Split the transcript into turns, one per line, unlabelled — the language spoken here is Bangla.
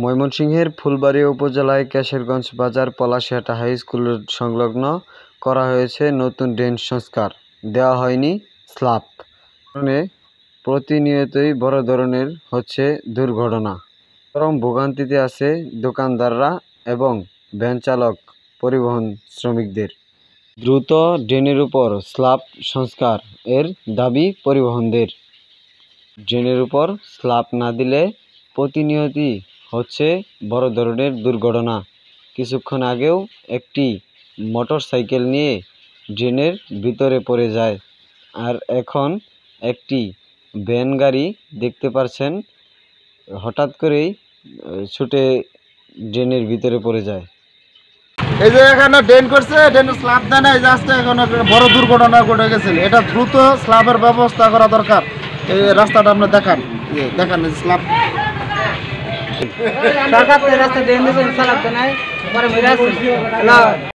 ময়মনসিংহের ফুলবাড়িয়া উপজেলায় কেশরগঞ্জ বাজার পলাশিহাটা হাই স্কুল সংলগ্ন করা হয়েছে নতুন ড্রেন সংস্কার, দেওয়া হয়নি স্ল্যাব। কারণে প্রতিনিয়তই বড় ধরনের হচ্ছে দুর্ঘটনা। চরম ভোগান্তিতে আছে দোকানদাররা এবং ভ্যান চালক, পরিবহন শ্রমিকদের। দ্রুত ড্রেনের উপর স্ল্যাব সংস্কার এর দাবি পরিবহনদের। ড্রেনের উপর স্ল্যাব না দিলে প্রতিনিয়তই হচ্ছে বড় ধরনের দুর্ঘটনা। কিছুক্ষণ আগেও একটি মোটরসাইকেল নিয়ে ড্রেনের ভিতরে পড়ে যায়, আর এখন একটি ভ্যান গাড়ি দেখতে পাচ্ছেন হঠাৎ করেই ছুটে ড্রেনের ভিতরে পড়ে যায়।
এই যে এখানে ড্রেন করছে, ড্রেনের স্ল্যাব দেয় না, এই যে আজকে এখন বড় দুর্ঘটনা ঘটে গেছে। এটা দ্রুত স্ল্যাবের ব্যবস্থা করা দরকার। এই রাস্তাটা আপনি দেখান, দেখেন স্ল্যাব
সরকার রাস্তা ড্রেন দিয়েছে, স্ল্যাব দেয় নাই।